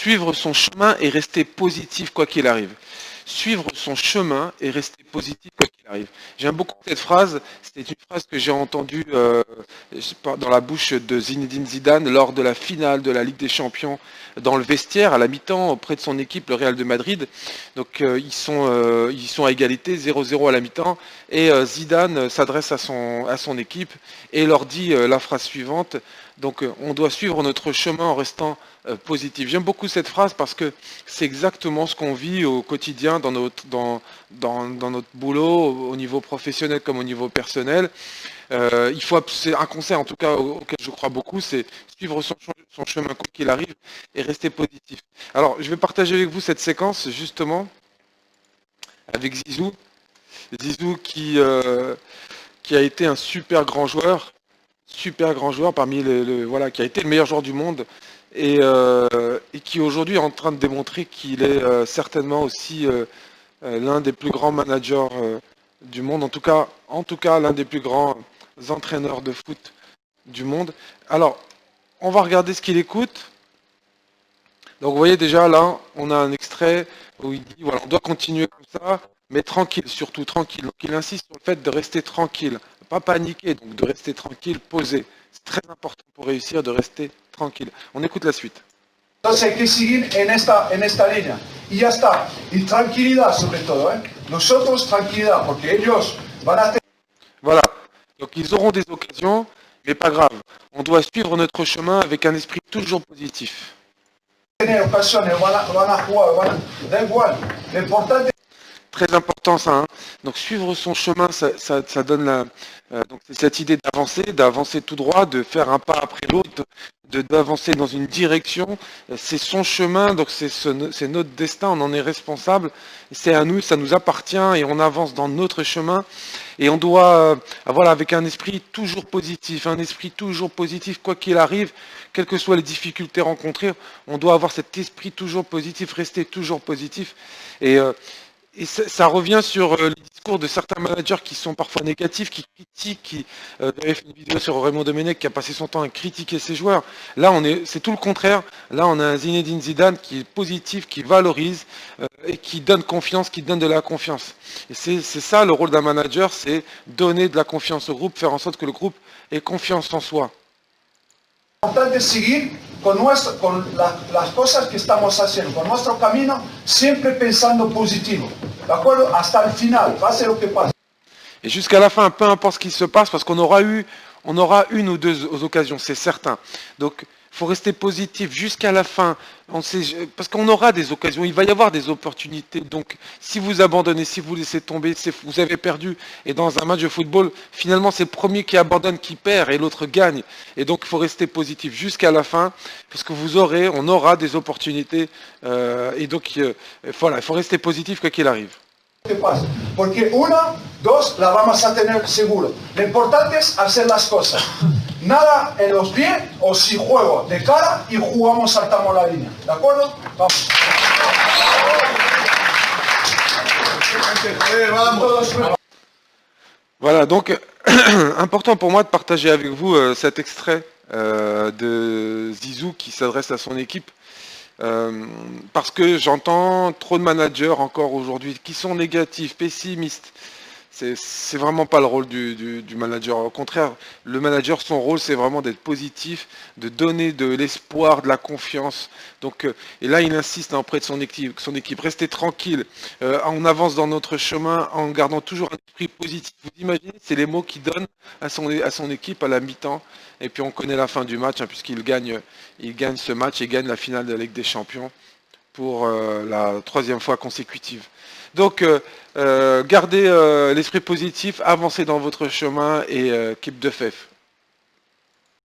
Suivre son chemin et rester positif quoi qu'il arrive. Suivre son chemin et rester positif quoi qu'il arrive. J'aime beaucoup cette phrase. C'était une phrase que j'ai entendue dans la bouche de Zinedine Zidane lors de la finale de la Ligue des Champions dans le vestiaire à la mi-temps auprès de son équipe, le Real de Madrid. Donc ils sont à égalité, 0-0 à la mi-temps. Et Zidane s'adresse à son équipe et leur dit la phrase suivante. Donc on doit suivre notre chemin en restant positif. J'aime beaucoup cette phrase parce que c'est exactement ce qu'on vit au quotidien dans notre boulot, au niveau professionnel comme au niveau personnel. C'est un conseil en tout cas auquel je crois beaucoup, c'est suivre son chemin quoi qu'il arrive et rester positif. Alors je vais partager avec vous cette séquence justement avec Zizou. Zizou qui a été un super grand joueur parmi voilà, qui a été le meilleur joueur du monde et qui aujourd'hui est en train de démontrer qu'il est certainement aussi l'un des plus grands managers du monde, en tout cas l'un des plus grands entraîneurs de foot du monde. Alors, on va regarder ce qu'il écoute. Donc vous voyez déjà là, on a un extrait où il dit voilà, on doit continuer comme ça, mais tranquille, surtout tranquille. Donc il insiste sur le fait de rester tranquille, pas paniquer, donc de rester tranquille, posé. C'est très important pour réussir de rester tranquille. On écoute la suite. Entonces hay que seguir en esta línea. Y ya está. Y tranquilidad sobre todo, ¿eh? Nosotros tranquilidad, porque ellos van a Voilà. Donc ils auront des occasions, mais pas grave. On doit suivre notre chemin avec un esprit toujours positif. tener ocasiones, van a jugar, da igual. Lo importante Très important ça. Hein. Donc suivre son chemin, ça donne donc c'est cette idée d'avancer tout droit, de faire un pas après l'autre, d'avancer dans une direction. C'est son chemin, donc c'est notre destin, on en est responsable. C'est à nous, ça nous appartient et on avance dans notre chemin. Et on doit, voilà, avec un esprit toujours positif, quoi qu'il arrive, quelles que soient les difficultés rencontrées, on doit avoir cet esprit toujours positif, rester toujours positif. Et ça revient sur les discours de certains managers qui sont parfois négatifs, qui critiquent, j'avais fait une vidéo sur Raymond Domenech qui a passé son temps à critiquer ses joueurs. Là, c'est tout le contraire. Là, on a un Zinedine Zidane qui est positif, qui valorise et qui donne confiance, qui donne de la confiance. Et c'est ça le rôle d'un manager, c'est donner de la confiance au groupe, faire en sorte que le groupe ait confiance en soi. es seguir con las cosas que estamos haciendo, con nuestro camino, siempre pensando positivo. ¿De acuerdo? Hasta el final, pase lo que pase. Et jusqu'à la fin, peu importe ce qui se passe, parce qu'on aura une ou deux occasions, c'est certain. Donc, il faut rester positif jusqu'à la fin. Parce qu'on aura des occasions, il va y avoir des opportunités. Donc, si vous abandonnez, si vous laissez tomber, vous avez perdu. Et dans un match de football, finalement, c'est le premier qui abandonne qui perd et l'autre gagne. Et donc, il faut rester positif jusqu'à la fin, parce que on aura des opportunités. Et donc, voilà, il faut rester positif quoi qu'il arrive. Que pase. Porque una, dos, la vamos a tener seguro. Lo importante es hacer las cosas. Nada en los pies o si juego de cara y jugamos, saltamos la línea. ¿De acuerdo? Vamos. Voilà, donc important pour moi de partager avec vous cet extrait de Zizou qui s'adresse à son équipe. Parce que j'entends trop de managers encore aujourd'hui qui sont négatifs, pessimistes. C'est vraiment pas le rôle du manager. Au contraire, le manager, son rôle, c'est vraiment d'être positif, de donner de l'espoir, de la confiance. Donc, et là, il insiste auprès de son équipe. Restez tranquille. On avance dans notre chemin en gardant toujours un esprit positif. Vous imaginez, c'est les mots qu'il donne à son équipe à la mi-temps. Et puis on connaît la fin du match, hein, puisqu'il gagne ce match et gagne la finale de la Ligue des Champions pour la 3e fois consécutive. Donc, gardez l'esprit positif, avancez dans votre chemin et keep the faith.